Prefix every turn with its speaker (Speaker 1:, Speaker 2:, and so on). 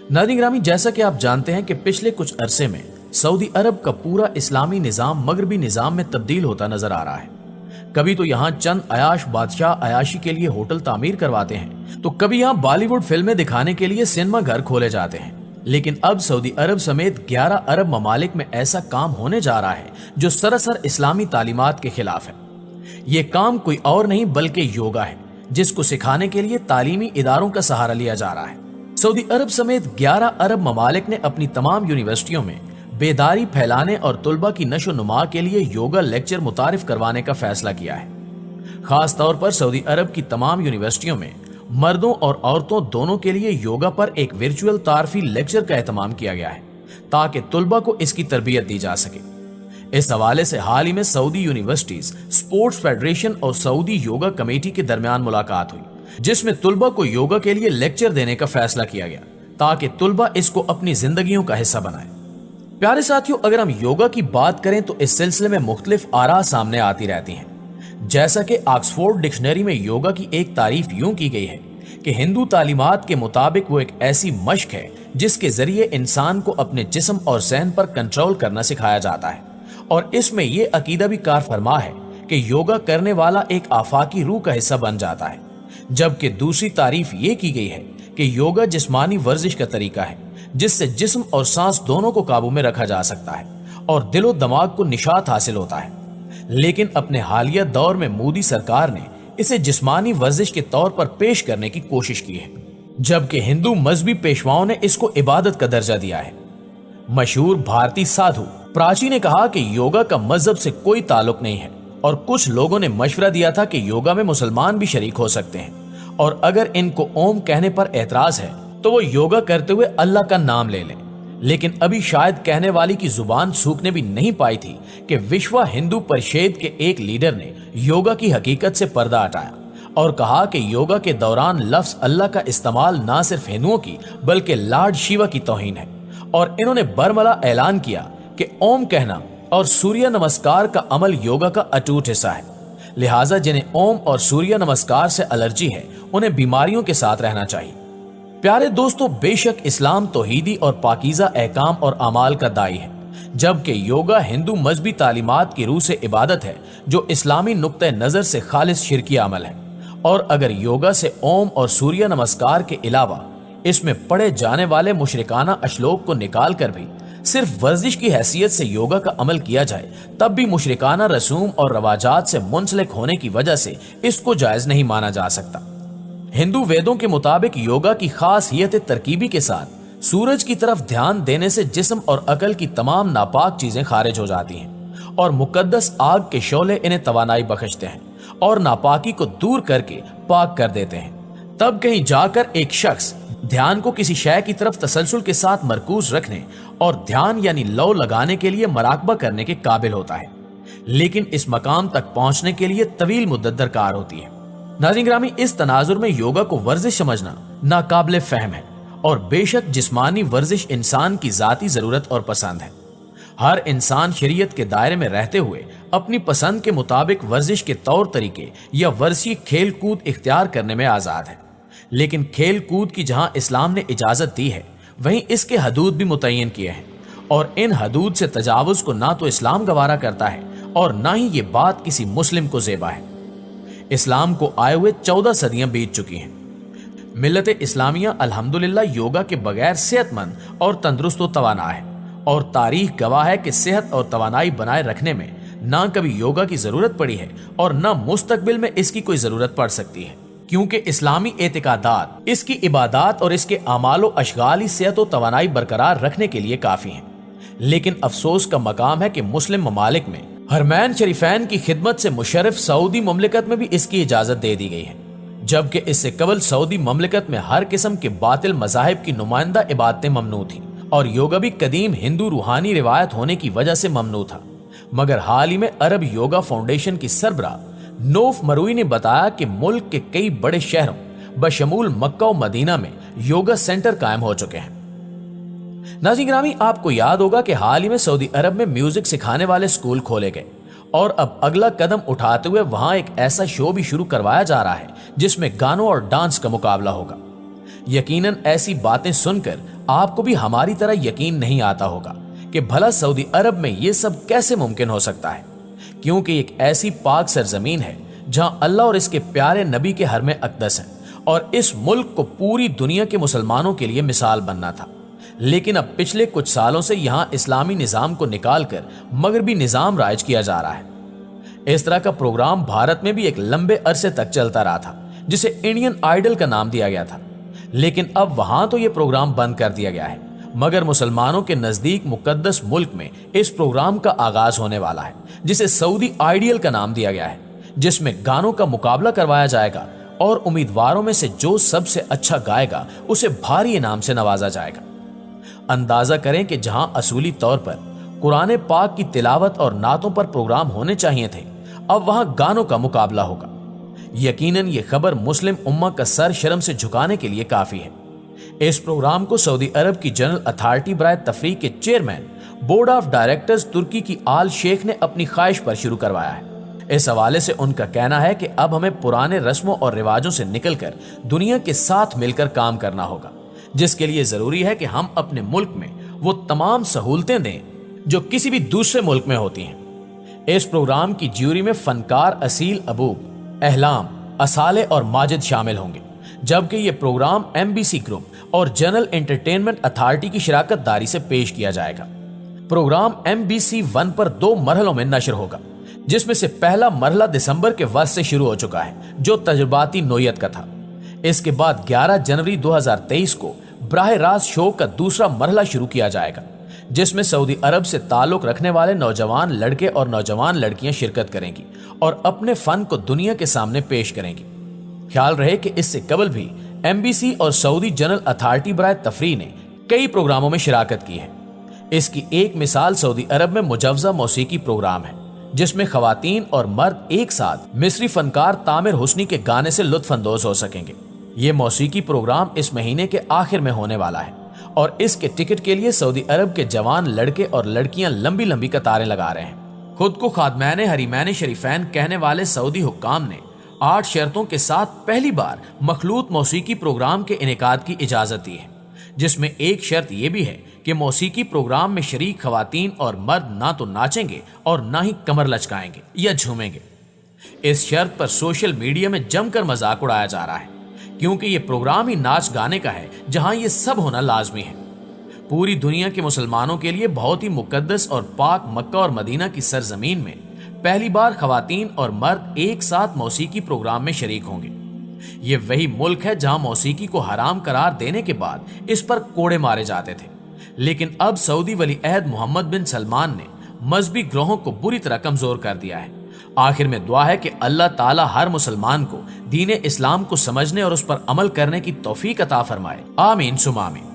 Speaker 1: नाज़रीन ग्रामी, जैसा कि आप जानते हैं कि पिछले कुछ अरसे में सऊदी अरब का पूरा इस्लामी निज़ाम मगरबी निज़ाम में तब्दील होता नजर आ रहा है। कभी तो यहाँ चंद अयाश बादशाह अयाशी के लिए होटल तामीर करवाते हैं, तो कभी यहाँ बॉलीवुड फिल्में दिखाने के लिए सिनेमा घर खोले जाते हैं। लेकिन अब सऊदी अरब समेत 11 अरब ममालिक में ऐसा काम होने जा रहा है जो सरासर इस्लामी तालीमात के खिलाफ है। ये काम कोई और नहीं बल्कि योगा है, जिसको सिखाने के लिए तालीमी इदारों का सहारा लिया जा रहा है। सऊदी अरब समेत 11 अरब ममालिक ने अपनी तमाम यूनिवर्सिटियों में बेदारी फैलाने और तुलबा की नशो नुमा के लिए योगा लेक्चर मुतारिफ करवाने का फैसला किया है। खास तौर पर सऊदी अरब की तमाम यूनिवर्सिटियों में मर्दों और औरतों दोनों के लिए योगा पर एक वर्चुअल तारफी लेक्चर का एहतमाम किया गया है, ताकि तुलबा को इसकी तरबियत दी जा सके। इस हवाले से हाल ही में सऊदी यूनिवर्सिटीज स्पोर्ट्स फेडरेशन और सऊदी योगा कमेटी के दरमियान मुलाकात हुई, जिसमें तुलबा को योगा के लिए लेक्चर देने का फैसला किया गया, ताकि तुलबा इसको अपनी जिंदगियों का हिस्सा बनाए। प्यारे साथियों, अगर हम योगा की बात करें तो इस सिलसिले में मुख्तलिफ आरा सामने आती रहती हैं। जैसा कि ऑक्सफोर्ड डिक्शनरी में योगा की एक तारीफ यूं की गई है कि हिंदू तालीमात के मुताबिक वो एक ऐसी मश्क है जिसके जरिए इंसान को अपने जिस्म और ज़हन पर कंट्रोल करना सिखाया जाता है, और इसमें यह अकीदा भी कार फरमा है कि योगा करने वाला एक आफाकी रूह का हिस्सा बन जाता है। जबकि दूसरी तारीफ ये की गई है कि योगा जिस्मानी वर्जिश का तरीका है, जिससे जिस्म और सांस दोनों को काबू में रखा जा सकता है और दिलो दिमाग को निशात हासिल होता है। लेकिन अपने हालिया दौर में मोदी सरकार ने इसे जिस्मानी वर्जिश के तौर पर पेश करने की कोशिश की है, जबकि हिंदू मजहबी पेशवाओं ने इसको इबादत का दर्जा दिया है। मशहूर भारतीय साधु प्राची ने कहा कि योगा का मजहब से कोई ताल्लुक नहीं है, और कुछ लोगों ने मशवरा दिया था कि योगा में मुसलमान भी शरीक हो सकते हैं, और अगर इनको ओम कहने पर एतराज है तो वो योगा करते हुए अल्लाह का नाम ले लें। लेकिन अभी शायद कहने वाली की जुबान सूखने भी नहीं पाई थी कि विश्व हिंदू परिषद के एक लीडर ने योगा की हकीकत से पर्दा हटाया और कहा कि योगा के दौरान लफ्ज अल्लाह का इस्तेमाल ना सिर्फ हिंदुओं की बल्कि लॉर्ड शिवा की तौहीन है, और इन्होंने बरमला ऐलान किया कि ओम कहना और सूर्य नमस्कार का अमल योगा का अटूट हिस्सा है। लिहाजा जिन्हें ओम और सूर्य नमस्कार से एलर्जी है, उन्हें बीमारियों के साथ रहना चाहिए। प्यारे दोस्तों, बेशक इस्लाम तौहीदी और पाकीज़ा अहकाम और अमाल का दाई है, जबकि योगा हिंदू मजहबी तालीमात की रूह से इबादत है जो इस्लामी नुक्ते नज़र से खालिस शिरकी अमल है। और अगर योगा से ओम और सूर्य नमस्कार के अलावा इसमें पढ़े जाने वाले मुशरिकाना अश्लोक को निकाल कर भी सिर्फ वर्जिश की हैसियत से योगा का अमल किया जाए, तब भी मुशरिकाना रसूम और रवाजात से मुंसलिक होने की वजह से इसको जायज नहीं माना जा सकता। हिंदू वेदों के मुताबिक योगा की खासियत तरकीबी के साथ सूरज की तरफ ध्यान देने से जिस्म और अकल की तमाम नापाक चीजें खारिज हो जाती हैं, और मुकद्दस आग के शोले इन्हें तवानाई बख्शते हैं और नापाकी को दूर करके पाक कर देते हैं। तब कहीं जाकर एक शख्स ध्यान को किसी शय की तरफ तसलसल के साथ मरकूज रखने और ध्यान यानी लौ लगाने के लिए मराकबा करने के काबिल होता है। लेकिन इस मकाम तक पहुंचने के लिए तवील मुद्दत दरकार होती है। नाज़रीन ग्रामी, इस तनाजुर में योगा को वर्जिश समझना नाकाबिले फहम है, और बेशक जिस्मानी वर्जिश इंसान की जाती जरूरत और पसंद है। हर इंसान शरीयत के दायरे में रहते हुए अपनी पसंद के मुताबिक वर्जिश के तौर तरीके या वर्जी खेल कूद इख्तियार करने में आजाद है। लेकिन खेल कूद की जहां इस्लाम ने इजाजत दी है, वहीं इसके हदूद भी मुतय्यन किए हैं, और इन हदूद से तजावुज को ना तो इस्लाम गवारा करता है और ना ही ये बात किसी मुस्लिम को ज़ेबा है। इस्लाम को आए हुए 14 सदियां बीत चुकी हैं। मिल्लत इस्लामिया अल्हम्दुलिल्लाह योगा के बगैर सेहतमंद और तंदुरुस्त व तवाना है, और तारीख गवाह है कि सेहत और तवानाई बनाए रखने में ना कभी योगा की जरूरत पड़ी है और ना मुस्तकबिल में इसकी कोई जरूरत पड़ सकती है, क्योंकि इस्लामी एतिकादात, इसकी इबादात और इसके आमाल व अशगाल ही सेहत व तवानाई बरकरार रखने के लिए काफी हैं। लेकिन अफसोस का मकाम है कि मुस्लिम ममालिक में हरमैन शरीफैन की खिदमत से मुशर्रफ सऊदी ममलिकत में भी इसकी इजाजत दे दी गई है, जबकि इससे कबल सऊदी ममलिकत में हर किस्म के बातिल मज़ाहिब की नुमाइंदा इबादतें ममनू थी, और योगा भी कदीम हिंदू रूहानी रिवायत होने की वजह से ममनू था। मगर हाल ही में अरब योगा फाउंडेशन की सरबराह नोफ मरूई ने बताया कि मुल्क के कई बड़े शहरों बशमूल मक्का और मदीना में योगा सेंटर कायम हो चुके हैं। नाज़रीन ग्रामी, आपको याद होगा कि हाल ही में सऊदी अरब में म्यूजिक सिखाने वाले स्कूल खोले गए, और अब अगला कदम उठाते हुए वहां एक ऐसा शो भी शुरू करवाया जा रहा है जिसमें गानों और डांस का मुकाबला होगा। यकीनन ऐसी बातें सुनकर आपको भी हमारी तरह यकीन नहीं आता होगा कि भला सऊदी अरब में ये सब कैसे मुमकिन हो सकता है, क्योंकि एक ऐसी पाक सरजमीन है जहां अल्लाह और इसके प्यारे नबी के हरम अक़दस है और इस मुल्क को पूरी दुनिया के मुसलमानों के लिए मिसाल बनना था। लेकिन अब पिछले कुछ सालों से यहां इस्लामी निजाम को निकालकर मगरबी निजाम राइज किया जा रहा है। इस तरह का प्रोग्राम भारत में भी एक लंबे अरसे तक चलता रहा था, जिसे इंडियन आइडल का नाम दिया गया था। लेकिन अब वहां तो यह प्रोग्राम बंद कर दिया गया है, मगर मुसलमानों के नजदीक मुकद्दस मुल्क में इस प्रोग्राम का आगाज होने वाला है, जिसे सऊदी आइडियल का नाम दिया गया है, जिसमें गानों का मुकाबला करवाया जाएगा और उम्मीदवारों में से जो सबसे अच्छा गाएगा उसे भारी इनाम से नवाजा जाएगा। अंदाजा करें कि जहां असूली तौर पर कुरान पाक की तिलावत और नातों पर प्रोग्राम होने चाहिए थे, अब वहां गानों का मुकाबला होगा। यकीनन ये खबर मुस्लिम उम्मा का सर शर्म से झुकाने के लिए काफी है। इस प्रोग्राम को सऊदी अरब की जनरल अथॉरिटी बराए तफरीक के चेयरमैन बोर्ड ऑफ डायरेक्टर्स तुर्की की आल शेख ने अपनी ख्वाहिश पर शुरू करवाया है। इस हवाले से उनका कहना है कि अब हमें पुराने रस्मों और रिवाजों से निकलकर दुनिया के साथ मिलकर काम करना होगा, जिसके लिए जरूरी है कि हम अपने मुल्क में वो तमाम सहूलतें दें जो किसी भी दूसरे मुल्क में होती हैं। इस प्रोग्राम की ज्यूरी में फनकार असील अबूब, अहलाम, असाले और माजिद शामिल होंगे, जबकि ये प्रोग्राम एमबीसी ग्रुप और जनरल एंटरटेनमेंट अथॉरिटी की शराकतदारी से पेश किया जाएगा। प्रोग्राम MBC 1 पर 2 मरहलों में नशर होगा, जिसमें से पहला मरहला दिसंबर के वक्त से शुरू हो चुका है, जो तजुर्बाती नोयत का था। इसके बाद 11 जनवरी 2023 को बराह रास्त शो का दूसरा मरहला शुरू किया जाएगा, जिसमें सऊदी अरब से ताल्लुक रखने वाले नौजवान लड़के और नौजवान लड़कियां शिरकत करेंगी और अपने फन को दुनिया के सामने पेश करेंगी। ख्याल रहे कि इससे कबल भी MBC और सऊदी जनरल अथॉरिटी बराए तफरीह ने कई प्रोग्रामों में शिराकत की है। इसकी एक मिसाल सऊदी अरब में मुजव्वज़ा मौसीकी प्रोग्राम है, जिसमें खवातीन और मर्द एक साथ मिस्री फनकार तामिर हुस्नी के गाने से लुत्फ अंदोज हो सकेंगे। ये मौसीकी प्रोग्राम इस महीने के आखिर में होने वाला है और इसके टिकट के लिए सऊदी अरब के जवान लड़के और लड़कियां लंबी लंबी कतारें लगा रहे हैं। खुद को खादमैन हरीमैन शरीफैन कहने वाले सऊदी हुक्काम ने 8 शर्तों के साथ पहली बार मखलूत मौसीकी प्रोग्राम के इनेकाद की इजाजत दी है, जिसमें एक शर्त यह भी है कि मौसीकी प्रोग्राम में शरीक खवातीन और मर्द ना तो नाचेंगे और ना ही कमर लचकाएंगे या झूमेंगे। इस शर्त पर सोशल मीडिया में जमकर मजाक उड़ाया जा रहा है, क्योंकि ये प्रोग्राम ही नाच गाने का है जहां ये सब होना लाजमी है। पूरी दुनिया के मुसलमानों के लिए बहुत ही मुकद्दस और पाक मक्का और मदीना की सरजमीन में पहली बार खवातीन और मर्द एक साथ मौसीकी प्रोग्राम में शरीक होंगे। ये वही मुल्क है जहां मौसीकी को हराम करार देने के बाद इस पर कोड़े मारे जाते थे, लेकिन अब सऊदी वली अहद मोहम्मद बिन सलमान ने मजहबी ग्रोहों को बुरी तरह कमजोर कर दिया है। आखिर में दुआ है कि अल्लाह ताला हर मुसलमान को दीन इस्लाम को समझने और उस पर अमल करने की तौफीक अता फरमाए। आमीन सुमा आमीन।